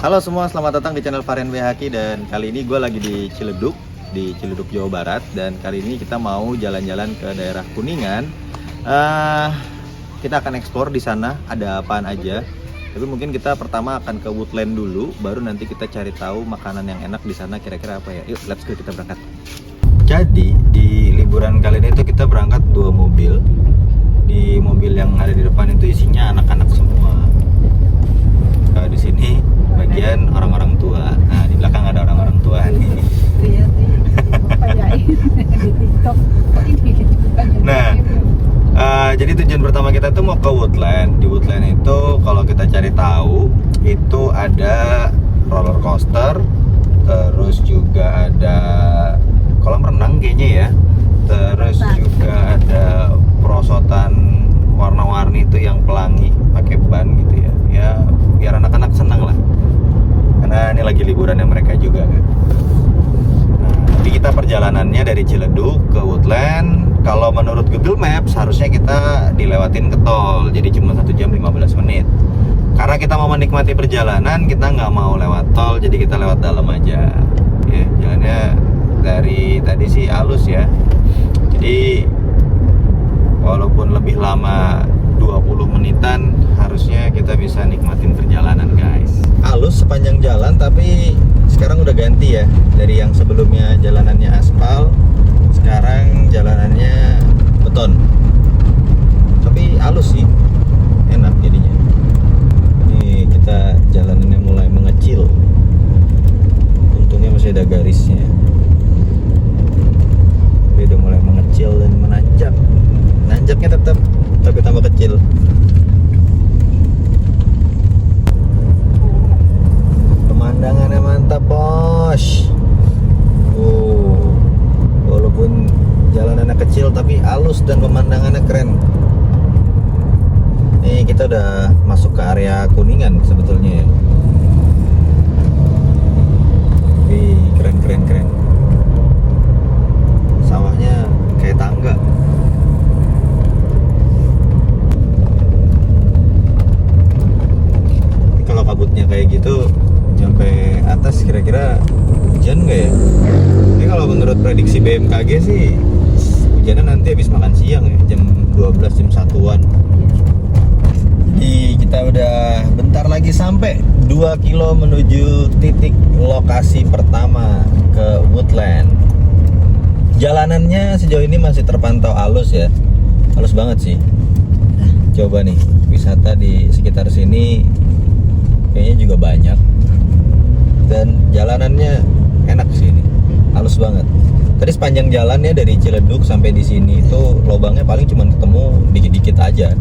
Halo semua, selamat datang di channel Varian Haki. Dan kali ini gue lagi di Ciledug, Jawa Barat. Dan kali ini kita mau jalan-jalan ke daerah Kuningan. Kita akan eksplor di sana ada apaan aja. Tapi mungkin kita pertama akan ke Woodland dulu, baru nanti kita cari tahu makanan yang enak di sana kira-kira apa ya. Yuk, let's go, kita berangkat. Jadi di liburan kali ini tuh kita berangkat 2 mobil. Di mobil yang ada di depan itu isinya anak-anak semua. Di sini bagian orang-orang tua. Nah, di belakang ada orang-orang tua nih. Iya sih, di TikTok. Nah, jadi tujuan pertama kita tuh mau ke Woodland. Di Woodland itu kalau kita cari tahu itu ada roller coaster, terus juga ada kolam renang kayaknya ya. Terus juga ada perosotan warna-warni itu yang pelangi pakai ban gitu ya. Ya biar anak-anak senang lah. Karena ini lagi liburannya mereka juga kan. Nah, tapi kita perjalanannya dari Ciledug ke Woodland. Kalau menurut Google Maps harusnya kita dilewatin ke tol. Jadi cuma 1 jam 15 menit. Karena kita mau menikmati perjalanan, kita nggak mau lewat tol, jadi kita lewat dalam aja. Ya, jalannya dari tadi sih halus ya. Jadi walaupun lebih lama 20 menitan, harusnya kita bisa nikmatin perjalanan guys. Halus sepanjang jalan, tapi sekarang udah ganti ya. Dari yang sebelumnya jalanannya aspal, sekarang jalanannya beton. Tapi halus sih, enak jadinya. Ini kita jalanannya mulai mengecil. Untungnya masih ada garisnya. Tapi udah mulai mengecil dan menanjak. Nanjaknya tetap, tapi tambah kecil. Pemandangannya mantap bos. Walaupun jalanannya kecil tapi halus dan pemandangannya keren. Nih kita udah masuk ke area Kuningan sebetulnya ya. Wih, keren. Sawahnya kayak tangga. Kalau kabutnya kayak gitu sampai atas, kira-kira hujan nggak ya? Ini kalau menurut prediksi BMKG sih hujannya nanti habis makan siang ya, jam 12, jam 1-an. Jadi kita udah bentar lagi sampai 2 kilo menuju titik lokasi pertama ke Woodland. Jalanannya sejauh ini masih terpantau halus ya, halus banget sih. Coba nih, wisata di sekitar sini kayaknya juga banyak. Dan jalanannya enak sih ini, halus banget. Tadi sepanjang jalannya dari Ciledug sampai di sini itu lubangnya paling cuma ketemu dikit-dikit aja.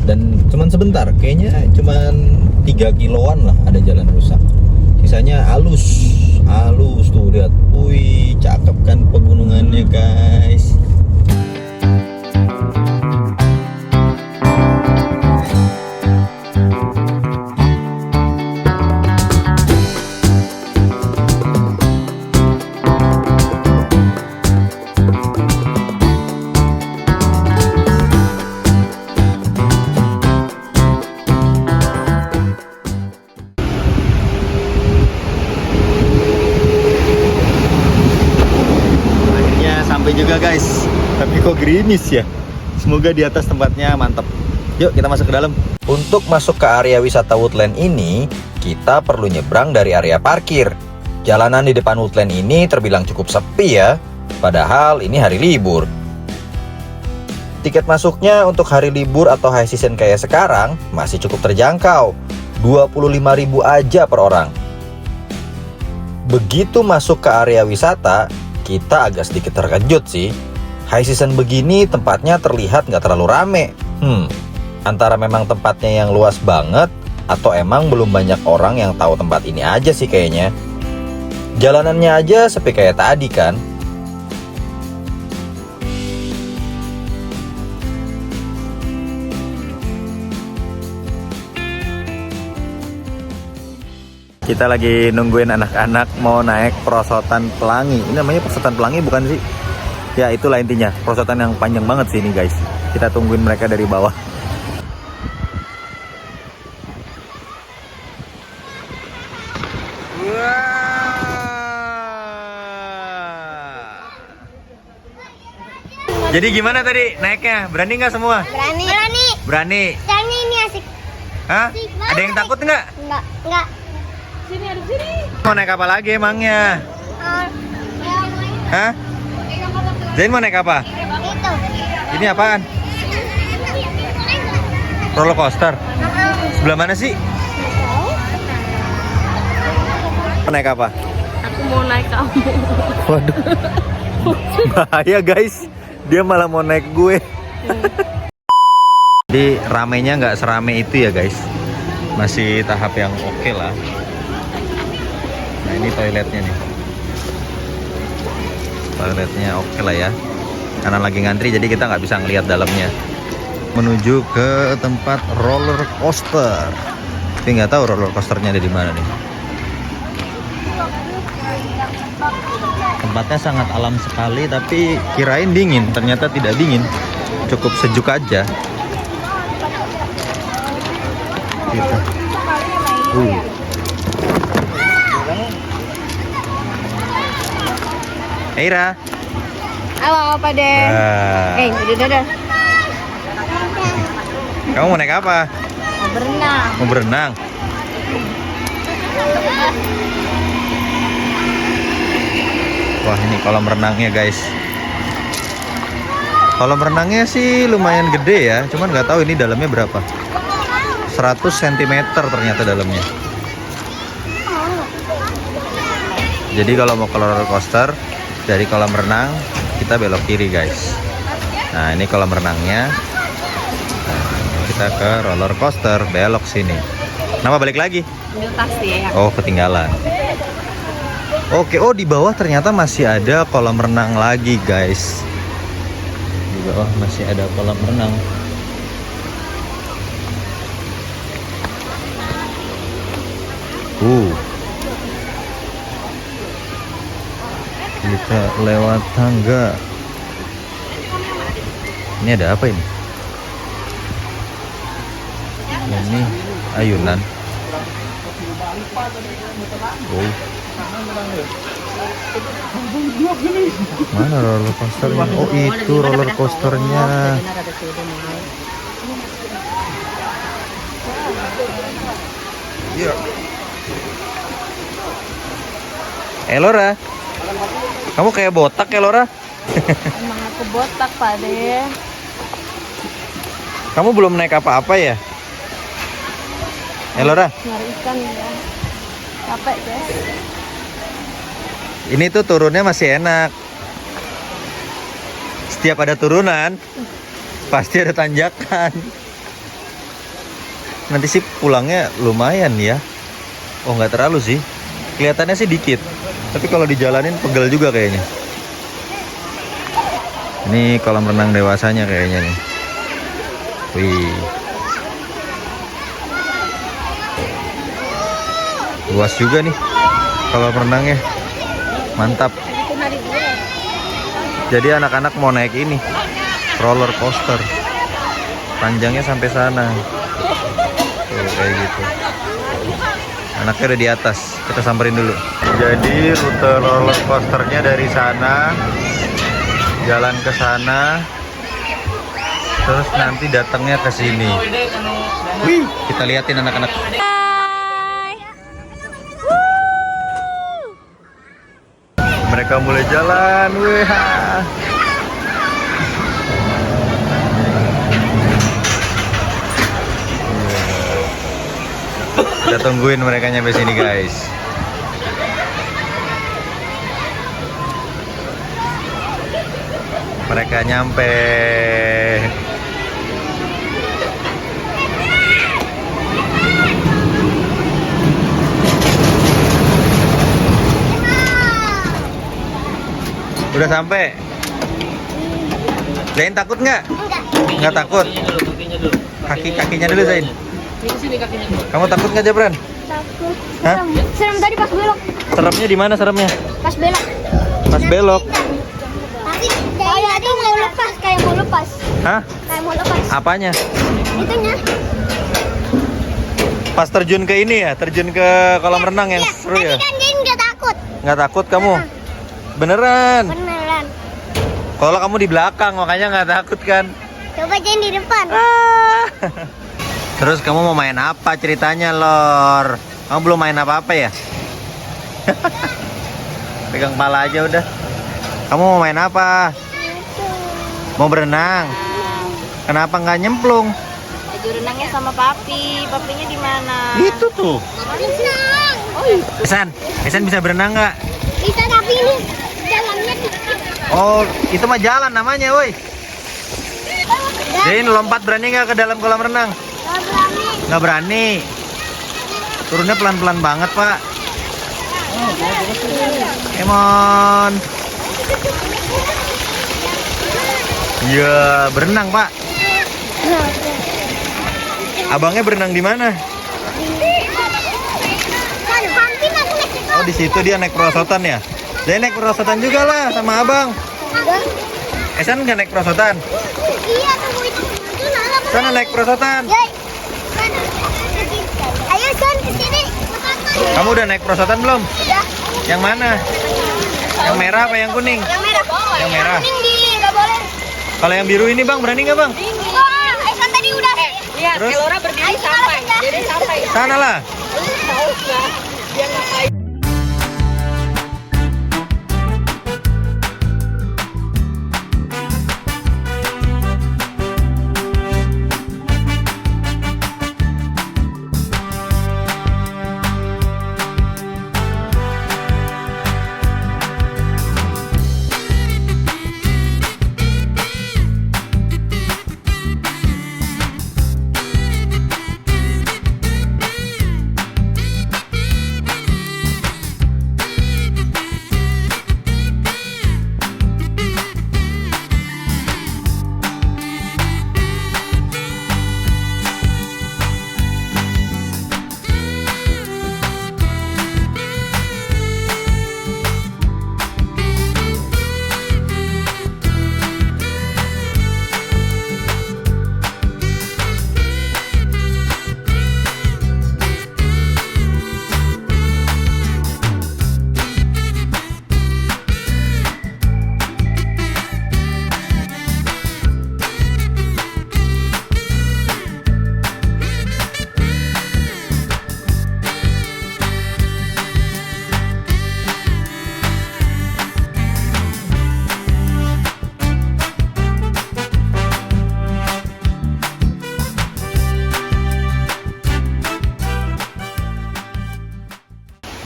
Dan cuman sebentar, kayaknya cuman 3 kiloan lah ada jalan rusak. Sisanya halus tuh, lihat. Wih, cakep kan pegunungannya guys. Sampai juga guys, tapi kok gerimis ya. Semoga di atas tempatnya mantap. Yuk kita masuk ke dalam. Untuk masuk ke area wisata Woodland ini, kita perlu nyebrang dari area parkir. Jalanan di depan Woodland ini terbilang cukup sepi ya, padahal ini hari libur. Tiket masuknya untuk hari libur atau high season kayak sekarang masih cukup terjangkau, 25.000 aja per orang. Begitu masuk ke area wisata, kita agak sedikit terkejut sih. High season begini tempatnya terlihat nggak terlalu rame. Antara memang tempatnya yang luas banget, atau emang belum banyak orang yang tahu tempat ini aja sih kayaknya. Jalanannya aja sepi kayak tadi kan. Kita lagi nungguin anak-anak mau naik perosotan pelangi. Ini namanya perosotan pelangi bukan sih? Ya itulah intinya, perosotan yang panjang banget sih ini guys. Kita tungguin mereka dari bawah. Jadi gimana tadi naiknya? Berani nggak semua? Berani. Berani. Berani. Caranya ini asik. Hah? Asik Ada banget. yang takut nggak? Enggak. Sini, ada sini. Mau naik apa lagi emangnya? Ya, Hah? Zain mau naik apa? itu. Ini apaan? Roller coaster. Sebelah mana sih? Mau naik apa? Aku mau naik kamu. Waduh. Bahaya guys. Dia malah mau naik gue. Jadi ramenya nggak serame itu ya guys. Masih tahap yang oke lah. Nah ini toiletnya nih. Toiletnya oke lah ya. Karena lagi ngantri jadi kita nggak bisa ngelihat dalamnya. Menuju ke tempat roller coaster. Tapi nggak tahu roller coasternya ada di mana nih. Tempatnya sangat alam sekali, tapi kirain dingin, ternyata tidak dingin, cukup sejuk aja. Gitu. Eira. Halo, Pak De. Dadah. Kamu mau naik apa? Mau berenang. Mau berenang? Wah ini kolam renangnya guys. Kolam renangnya sih lumayan gede ya, cuman nggak tahu ini dalamnya berapa. 100 cm ternyata dalamnya. Jadi kalau mau ke roller coaster dari kolam renang kita belok kiri guys. Nah ini kolam renangnya. Nah, kita ke roller coaster belok sini. Kenapa balik lagi? Ini pasti ya. Oh ketinggalan. Oke, oh di bawah ternyata masih ada kolam renang lagi guys. Di bawah masih ada kolam renang. Kita lewat tangga. Ini ada apa ini? Ini ayunan. Oh. Mana roller coasternya? Oh itu roller coasternya. Iya. Lora, kamu kayak botak ya Lora? Emang aku botak, Pak De. Kamu belum naik apa-apa ya? Lora, Nyari ikan ya. Capek, guys. ini tuh turunnya masih enak. Setiap ada turunan, pasti ada tanjakan. Nanti sih pulangnya lumayan ya. Oh nggak terlalu sih. Kelihatannya sih dikit. Tapi kalau dijalanin pegel juga kayaknya. Ini kolam renang dewasanya kayaknya nih. Wih. Luas juga nih kolam renangnya. Mantap. Jadi anak-anak mau naik ini roller coaster. Panjangnya sampai sana. Tuh kayak gitu. Anaknya udah di atas. Kita samperin dulu. Jadi rute roller coasternya dari sana, jalan ke sana, terus nanti datangnya ke sini. Wih, kita liatin anak-anak. Mereka mulai jalan, wih. Kita tungguin mereka nyampe sini guys. Mereka nyampe. Udah sampai. Zain takut nggak? Nggak takut. Kakinya dulu Zain. Kamu takut nggak Jabran? Takut. Hah? Serem tadi pas belok. Seremnya di mana seremnya? Pas belok. Pas belok. Kayak itu mau lepas, kayak mau lepas. Hah? Kayak mau lepas. Apanya? Itunya. Pas terjun ke ini ya, terjun ke kolam renang yang seru ya. Tadi kan Jain nggak takut. Nggak takut kamu? Beneran? Beneran. Kalau kamu di belakang makanya nggak takut kan? Coba Jain di depan. Terus kamu mau main apa ceritanya, Lor? Kamu belum main apa-apa ya? Pegang kepala aja udah. Kamu mau main apa? Mau berenang? Kenapa nggak nyemplung? Baju renangnya sama papi. Papinya di mana? Itu tuh. Berenang. Esan bisa berenang nggak? Bisa tapi ini jalannya dikit. Oh, itu mah jalan namanya, woi. Jain lompat berani nggak ke dalam kolam renang? Nggak berani. Nggak berani. Turunnya pelan-pelan banget, Pak. Emon. Iya, berenang, Pak. Abangnya berenang di mana? Kan Hampi masuk ke situ. Oh, di situ dia naik perosotan ya. Dia naik perosotan juga lah sama abang. Esan nggak naik perosotan? Iya, tunggu itu. Sana naik perosotan. Yay. Ayo Son ke sini. Kamu udah naik perosotan belum? Ya. Yang mana? Yang merah apa yang kuning? Yang merah. Yang merah. Kuning di nggak boleh. Kalau yang biru ini bang, berani nggak bang? Wah, Son tadi udah. Lihat, Terus? Elora berdiri sampai. Jadi sampai. Sana lah. Tahu nggak? Dia ngapain?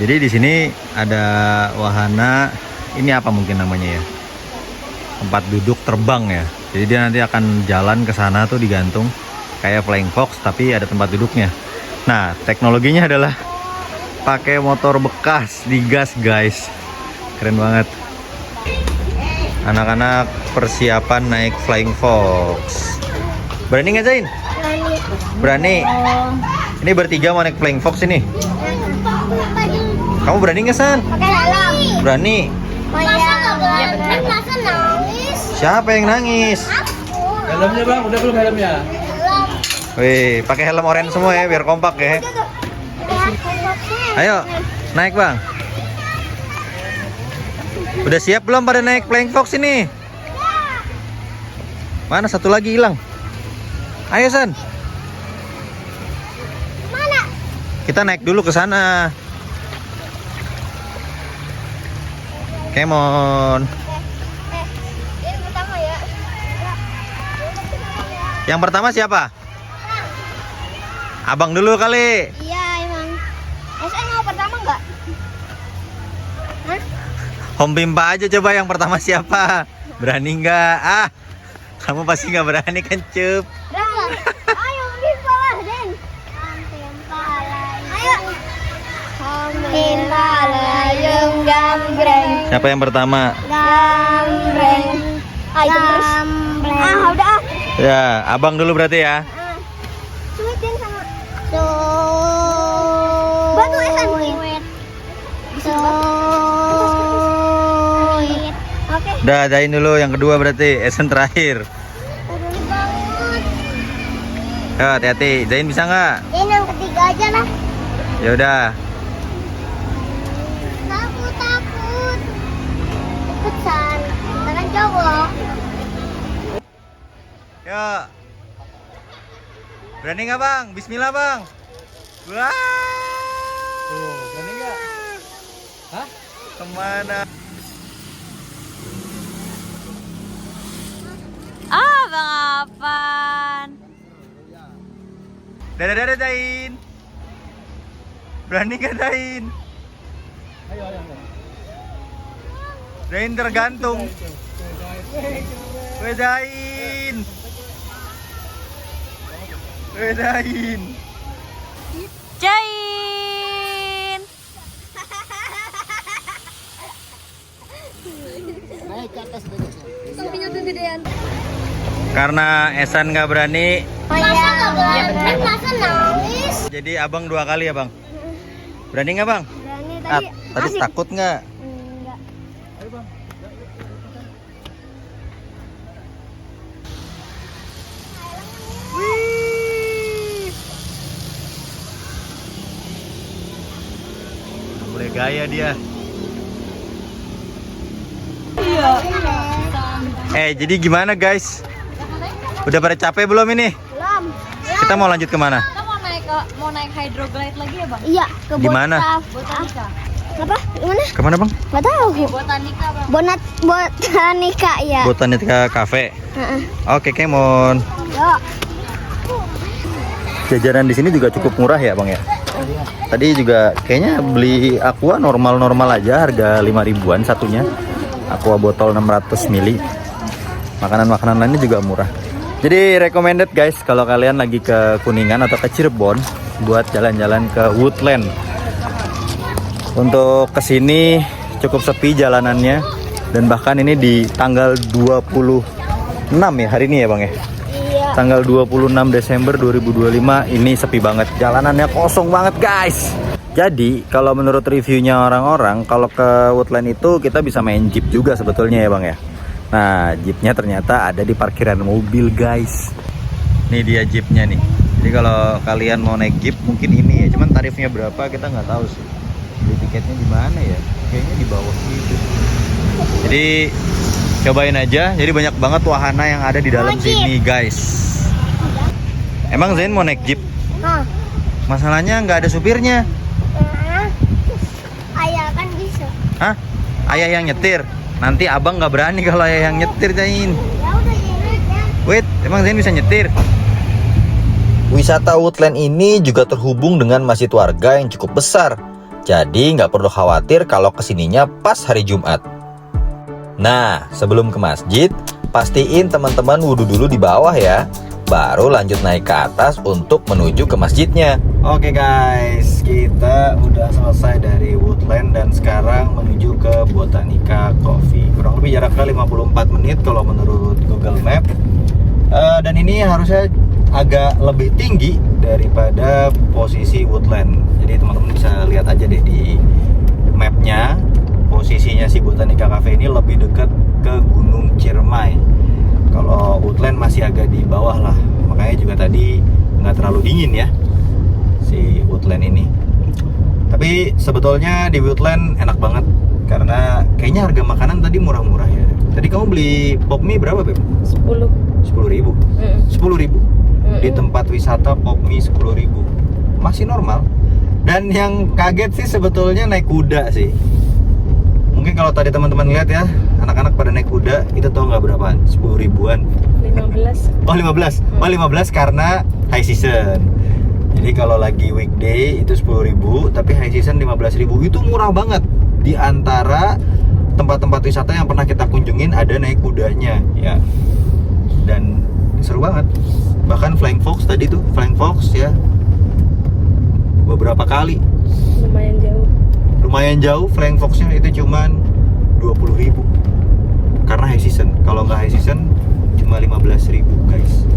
Jadi di sini ada wahana, ini apa mungkin namanya ya? Tempat duduk terbang ya. Jadi dia nanti akan jalan ke sana tuh digantung kayak Flying Fox tapi ada tempat duduknya. Nah, teknologinya adalah pakai motor bekas digas, guys. Keren banget. Anak-anak persiapan naik Flying Fox. Berani nggak, Zain? Berani. Ini bertiga mau naik Flying Fox ini. Kamu berani nggak, San? Pakai helm. Berani. Masa nangis? Siapa yang nangis? Helmnya bang, udah belum helmnya? Wih, pakai helm oranye semua ya biar kompak ya. Ayo, naik bang. Udah siap belum pada naik Flying Fox ini? Mana satu lagi hilang? Ayo San. Mana? Kita naik dulu ke sana. Come on. Ini pertama ya. Yang pertama siapa? Abang dulu kali. Iya emang. SN mau pertama nggak? Hah? Home Pimpa aja coba yang pertama siapa? Berani nggak? Ah, kamu pasti nggak berani kan, Cup? Ayo Pimpa lah, Den. Ayo. Pimpa layung gambreng. Siapa yang pertama? Gambreng. Ayo terus. Ah, udah. Ya, abang dulu berarti ya. Suitin sama. Batu esan. Oke. Udah, Zain dulu yang kedua berarti, Esen terakhir. Banget. Ya, hati-hati. Zain bisa nggak? Ini yang ketiga aja lah. Ya udah. Takut. Kesan. Tangan cowok. Yuk. Berani nggak bang? Bismillah bang. Wah. Tuh, berani nggak? Hah? Kemana? Ah, Bang Apan. Dadah Dain. Berani nggak Dain? Ayo. Dain tergantung. Weh Dain. Jain. Naik ke atas banyak. Sampingnya tuh gedean. Karena Esan nggak berani, Masa nggak berani? Masa nangis? jadi abang 2 kali ya bang. Berani nggak bang? Berani Tadi asik. takut nggak? Enggak. Mulai gaya dia. Jadi gimana guys? Udah pada capek belum ini? Belum. Kita mau lanjut kemana? Kita mau naik hydroglide lagi ya, Bang? Iya, ke Di mana? Botanika. Apa? Gimana? Kemana bang? Nggak tahu. Botanika, Bang. Botanika ya. Botanika Cafe. Heeh. Oke, Kemon. Yuk. Jajanan di sini juga cukup murah ya bang ya. Tadi juga kayaknya beli aqua normal-normal aja, harga 5 ribuan satunya. Aqua botol 600 ml. Makanan-makanan lainnya juga murah. Jadi recommended guys kalau kalian lagi ke Kuningan atau ke Cirebon buat jalan-jalan ke Woodland. Untuk kesini cukup sepi jalanannya, dan bahkan ini di tanggal 26 ya hari ini ya bang ya. Iya. Tanggal 26 Desember 2025 ini sepi banget. Jalanannya kosong banget guys. Jadi kalau menurut reviewnya orang-orang, kalau ke Woodland itu kita bisa main jeep juga sebetulnya ya bang ya. Nah jeepnya ternyata ada di parkiran mobil guys. Nih dia jeepnya nih. Jadi kalau kalian mau naik jeep mungkin ini ya. Cuman tarifnya berapa kita nggak tahu sih. Beli tiketnya di mana ya? Kayaknya di bawah gitu. Jadi cobain aja. Jadi banyak banget wahana yang ada di dalam sini guys. Emang Zain mau naik jeep? Nah, Masalahnya nggak ada supirnya. ayah kan bisa. Hah? Ayah yang nyetir? Nanti abang nggak berani kalau ayah yang nyetir Zain. Ya udah jadi ya. Wait, emang Zain bisa nyetir? Wisata Woodland ini juga terhubung dengan masjid warga yang cukup besar. Jadi nggak perlu khawatir kalau kesininya pas hari Jumat. Nah, sebelum ke masjid, pastiin teman-teman wudhu dulu di bawah ya. Baru lanjut naik ke atas untuk menuju ke masjidnya. Oke guys, kita udah selesai dari Woodland dan sekarang menuju ke Botanika Coffee. Kurang lebih jaraknya 54 menit kalau menurut Google Map. Dan ini harusnya agak lebih tinggi daripada posisi Woodland. Jadi teman-teman bisa lihat aja deh di mapnya. Posisinya si Botanika Cafe ini lebih dekat ke Gunung Ciremai. Kalau Woodland masih agak di bawah lah. Makanya juga tadi nggak terlalu dingin ya si Woodland ini. Tapi sebetulnya di Woodland enak banget karena kayaknya harga makanan tadi murah-murah ya. Tadi kamu beli pop mie berapa Beb? 10. 10.000. 10.000. Di tempat wisata pop mie 10.000. Masih normal. Dan yang kaget sih sebetulnya naik kuda sih. Mungkin kalau tadi teman-teman lihat ya, anak-anak pada naik kuda, itu tau nggak berapaan? 10 ribuan. 15. Oh 15. Oh 15 karena high season. Jadi kalau lagi weekday itu 10.000, tapi high season 15.000. Itu murah banget. Di antara tempat-tempat wisata yang pernah kita kunjungin ada naik kudanya ya. Dan seru banget. Bahkan Flying Fox tadi tuh, Flying Fox ya. Beberapa kali. Lumayan jauh Flying Fox-nya itu cuman 20.000 karena high season. Kalau nggak high season cuma 15.000 guys.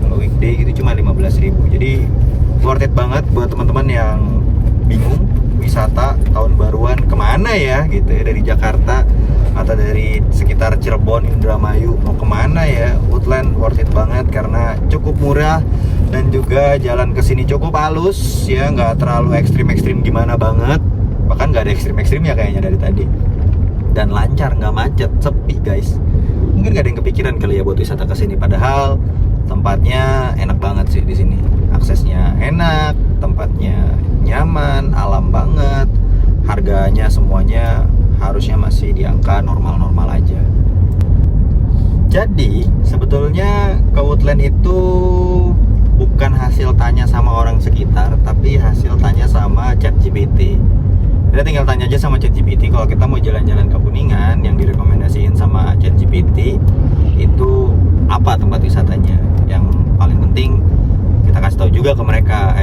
Kalau weekday itu cuma 15.000. Jadi worth it banget buat teman-teman yang bingung wisata tahun baruan kemana ya gitu ya, dari Jakarta atau dari sekitar Cirebon, Indramayu mau kemana ya. Woodland worth it banget karena cukup murah Dan juga jalan ke sini cukup halus ya, nggak terlalu ekstrim gimana banget. Bahkan nggak ada ekstrim-ekstrimnya kayaknya dari tadi. Dan lancar, nggak macet, sepi guys. Mungkin nggak ada yang kepikiran kali ya buat wisata ke sini. Padahal tempatnya enak banget sih di sini. Aksesnya enak, tempatnya nyaman, alam banget. Harganya semuanya harusnya masih di angka normal-normal aja. Jadi sebetulnya ke Woodland itu bukan hasil tanya sama orang sekitar, tapi hasil tanya sama ChatGPT. Kita tinggal tanya aja sama ChatGPT kalau kita mau jalan-jalan ke Kuningan, yang direkomendasiin sama ChatGPT itu apa tempat wisatanya. Yang paling penting kita kasih tahu juga ke mereka.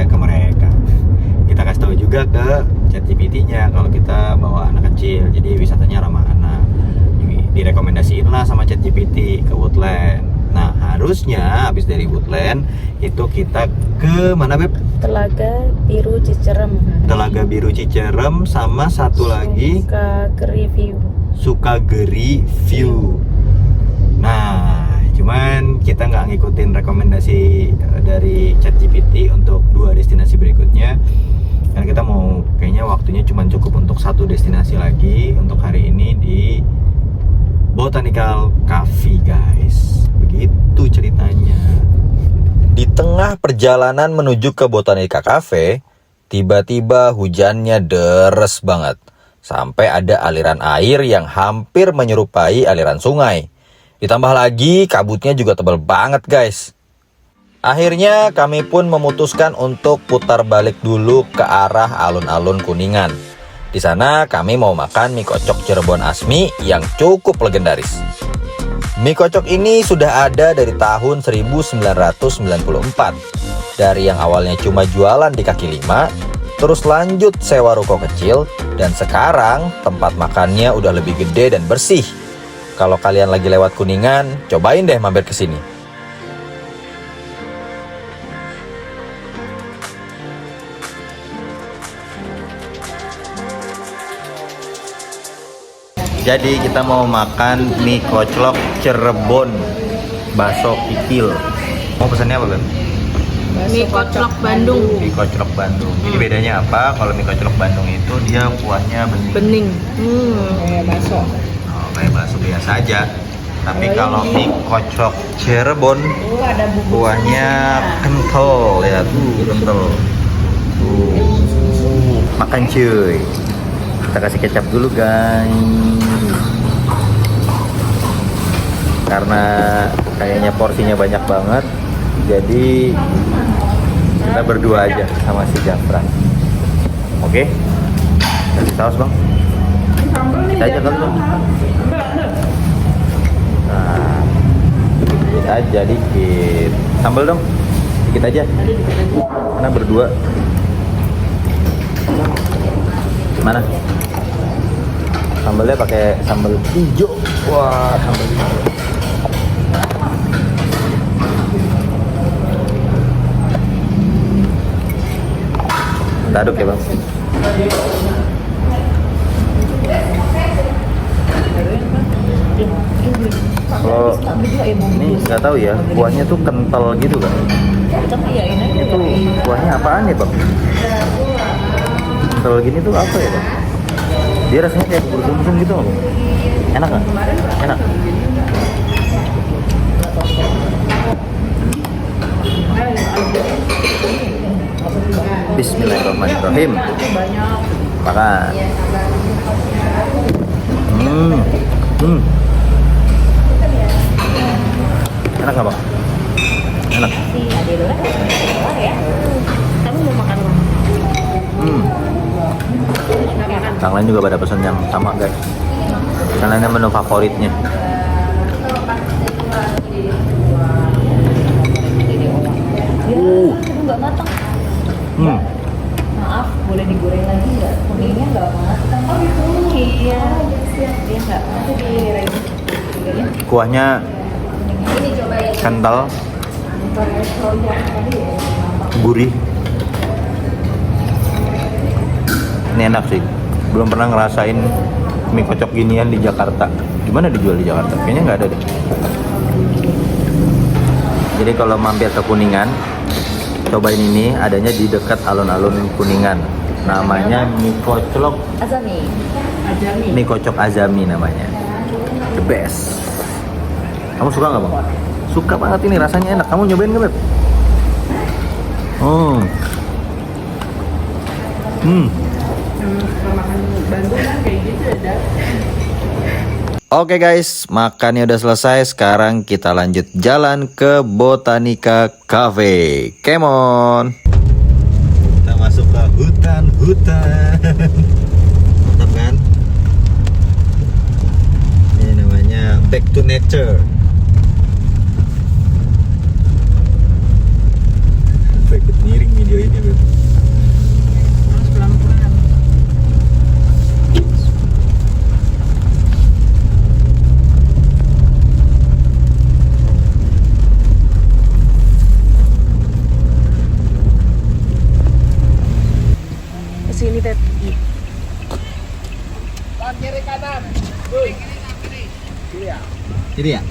Kita kasih tahu juga ke ChatGPT-nya kalau kita bawa anak kecil, jadi wisatanya ramah anak. Direkomendasiin lah sama ChatGPT ke Woodland. Nah, harusnya habis dari Woodland itu kita ke mana, Beb? Telaga Biru Cicerem. Telaga Biru Cicerem sama satu lagi Sukageri View. Nah, cuman kita nggak ngikutin rekomendasi dari ChatGPT untuk 2 destinasi berikutnya. Karena kita mau, kayaknya waktunya cuma cukup untuk 1 destinasi lagi untuk hari ini di Botanical Cafe, guys. Begitu ceritanya. Di tengah perjalanan menuju ke Botanical Cafe, tiba-tiba hujannya deres banget. Sampai ada aliran air yang hampir menyerupai aliran sungai. Ditambah lagi kabutnya juga tebal banget, guys. Akhirnya kami pun memutuskan untuk putar balik dulu ke arah alun-alun Kuningan. Di sana kami mau makan mie kocok Cirebon Asmi yang cukup legendaris. Mie kocok ini sudah ada dari tahun 1994. Dari yang awalnya cuma jualan di kaki 5, terus lanjut sewa ruko kecil, dan sekarang tempat makannya udah lebih gede dan bersih. Kalau kalian lagi lewat Kuningan, cobain deh mampir ke sini. Jadi kita mau makan mie koclok Cirebon, bakso kikil. Mau pesannya apa, Beb? Mie koclok Bandung. Mie koclok Bandung. Jadi bedanya apa? Kalau mie koclok Bandung itu dia kuahnya bening. Kayak bakso. Oh, kayak bakso biasa aja. Tapi kalau mie koclok Cirebon, kuahnya kental ya, kental. Makan cuy. Kita kasih kecap dulu, guys. Karena kayaknya porsinya banyak banget, jadi kita berdua aja sama si Jafra. Oke? Kasih saus, Bang. Kita aja kali, Bang. Nah, dikit aja, dikit. Sambal dong, dikit aja. Karena berdua. Mana? Sambalnya pakai sambal hijau. Wah, sambal hijau. Kita aduk ya, Bang. Kalau ini nggak tahu ya, kuahnya tuh kental gitu kan? Itu kuahnya apaan ya, Bang? Kental gini tuh apa ya, Bang? Dia rasanya kayak bubur sumsum gitu, Bang. Enak nggak? Enak. Bismillahirrahmanirrahim. Makan. Enak nggak, Bang? Enak. Kamu mau makan apa? Yang lain juga pada pesan yang sama, guys. Yang lainnya menu favoritnya. Nggak matang. Maaf, boleh digoreng lagi nggak? Kuningnya nggak matang. Oh gitu. Iya. Siap. Dia nggak matang di. Kuahnya kental, gurih. Ini enak sih. Belum pernah ngerasain mie kocok ginian di Jakarta. Gimana dijual di Jakarta? Kayaknya nggak ada deh. Jadi kalau mampir ke Kuningan, cobain ini, adanya di dekat alun-alun Kuningan. Namanya mie koclok. Azami. Mie kocok Azami namanya. The best. Kamu suka nggak, Bang? Suka banget ini, rasanya enak. Kamu nyobain nggak, Beb? Oh. Oke guys, makannya udah selesai. Sekarang kita lanjut jalan ke Botanica Cafe. Come on. Kita masuk ke hutan-hutan. Mantap kan? Ini namanya Back to Nature. Ikut miring video ini, Beb. Sini, Beb. Jadi ya?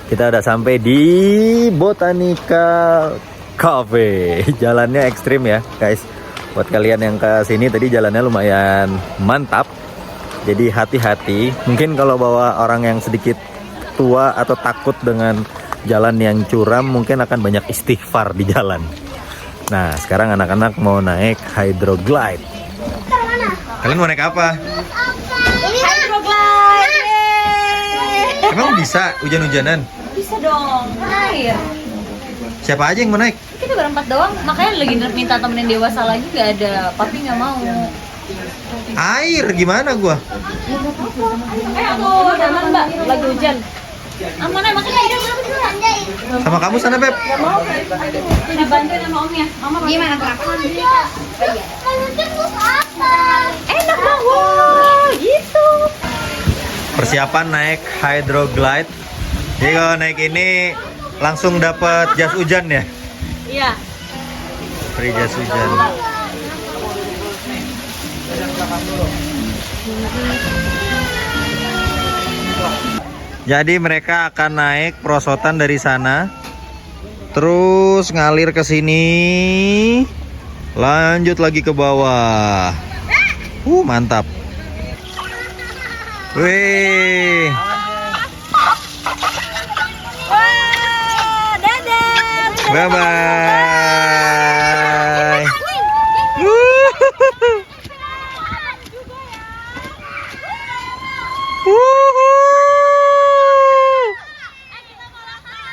Kita udah sampai di Botanica Cafe. Jalannya ekstrim ya, guys. Buat kalian yang ke sini tadi jalannya lumayan mantap. Jadi hati-hati. Mungkin kalau bawa orang yang sedikit tua atau takut dengan jalan yang curam, mungkin akan banyak istighfar di jalan. Nah, sekarang anak-anak mau naik hydroglide. Kalian mau naik apa? Hydroglide. Emang bisa hujan-hujanan? Bisa dong, air. Siapa aja yang mau naik? Kita berempat doang, makanya lagi minta temenin dewasa lagi nggak ada. Papi nggak mau. Air gimana gua? Aku aman mbak, lagi hujan. Aman ya, makanya dia belum Sama kamu sana, Beb. dibantuin sama omnya. Mama gimana kak? Enak banget, gitu. Persiapan naik hydroglide. Jadi kalau naik ini langsung dapat jas hujan ya? Iya. Free jas hujan. Jadi mereka akan naik perosotan dari sana, terus ngalir ke sini, lanjut lagi ke bawah. Mantap. Wih. Wah, dadah. Bye bye.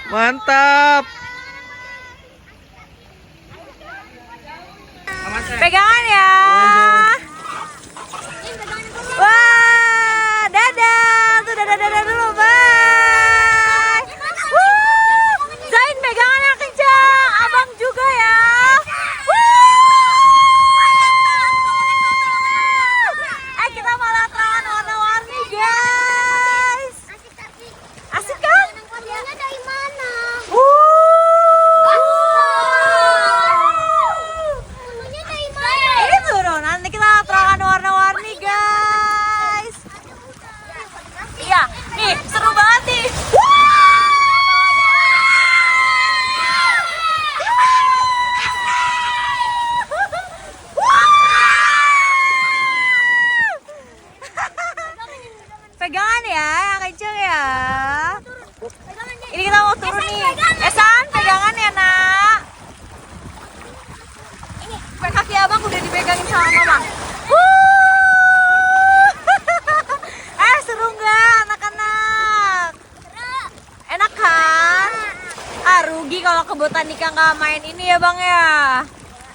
Mantap. Pegangan ya. Wah, dadah. Tuh dadah dulu, bye. Zain pegangannya kencang. Abang juga ya. Kita malah terangan warna-warni, guys. Asik kan? Dari mana? Ini turun, nanti kita terangan warna-warni, guys. Iya, nih seru banget nih. Pegangan ya, yang kenceng ya. Ini kita mau turun nih. Esan, pegangan ya, nak. Ini kaki abang udah dipegangin sama mama. Seru nggak anak-anak? Enak kan? Rugi kalau ke Botanica nggak main ini ya bang ya.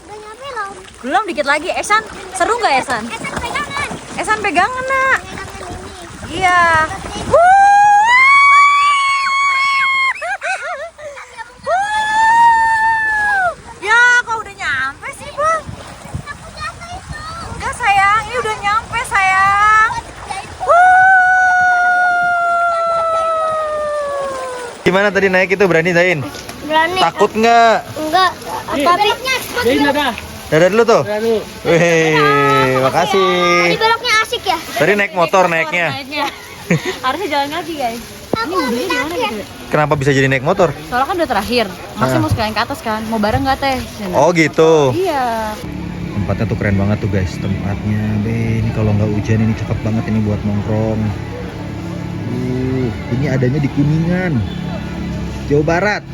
Udah nyampe loh. Belum, dikit lagi. Esan, seru nggak Esan? Esan pegangan. Esan pegangan nak. Pegangan ini. Iya. Ya, kok udah nyampe sih bang? Enggak sayang, ini udah nyampe sayang. Gimana tadi naik itu, berani Zain? Berani. Takut nggak? Enggak. Tapi Jadi dadah. Dadah dulu tuh. Lalu. Wih, makasih. tadi beloknya asik ya. Tadi naik motor naiknya. Harusnya jalan kaki guys. ini wudhunya di mana gitu? Kenapa bisa jadi naik motor? Soalnya kan udah terakhir. Masih mau sekalian ke atas kan? Mau bareng nggak teh? Sini. Oh gitu. Iya. Tempatnya tuh keren banget tuh guys. Tempatnya, ini kalau nggak hujan ini cakep banget ini buat nongkrong. Ini adanya di Kuningan, Jawa Barat.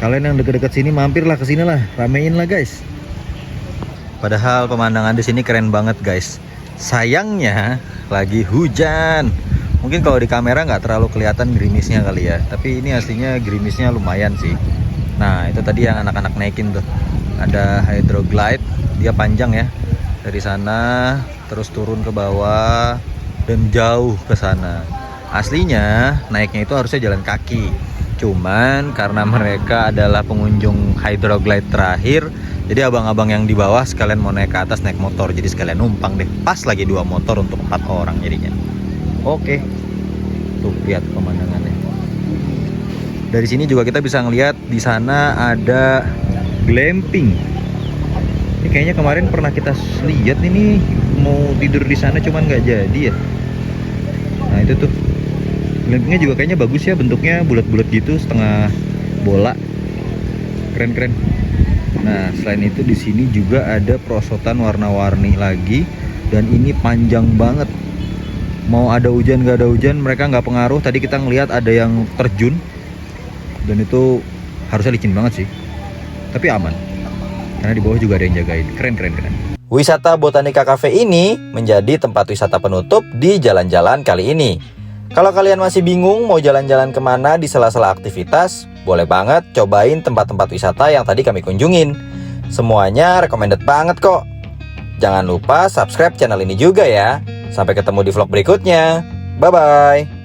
Kalian yang deket-deket sini mampirlah ke sini lah, ramein lah guys. Padahal pemandangan di sini keren banget guys. Sayangnya lagi hujan. Mungkin kalau di kamera nggak terlalu kelihatan gerimisnya kali ya. Tapi ini aslinya gerimisnya lumayan sih. Nah itu tadi yang anak-anak naikin tuh. Ada hydroglide, dia panjang ya. Dari sana terus turun ke bawah dan jauh ke sana. Aslinya naiknya itu harusnya jalan kaki. Cuman karena mereka adalah pengunjung hydroglide terakhir, jadi abang-abang yang di bawah sekalian mau naik ke atas naik motor. Jadi sekalian numpang deh. Pas lagi 2 motor untuk 4 orang jadinya. Oke. Tuh lihat pemandangannya. Dari sini juga kita bisa ngelihat di sana ada glamping. Ini kayaknya kemarin pernah kita lihat ini mau tidur di sana cuman nggak jadi ya. Nah itu tuh glampingnya juga kayaknya bagus ya, bentuknya bulat-bulat gitu setengah bola, keren-keren. Nah selain itu di sini juga ada perosotan warna-warni lagi dan ini panjang banget. Mau ada hujan nggak ada hujan mereka nggak pengaruh. Tadi kita ngelihat ada yang terjun dan itu harusnya licin banget sih, tapi aman karena di bawah juga ada yang jagain. Keren. Wisata Botanica Cafe ini menjadi tempat wisata penutup di jalan-jalan kali ini. Kalau kalian masih bingung mau jalan-jalan kemana di sela-sela aktivitas, boleh banget cobain tempat-tempat wisata yang tadi kami kunjungin. Semuanya recommended banget kok. Jangan lupa subscribe channel ini juga ya. Sampai ketemu di vlog berikutnya. Bye-bye.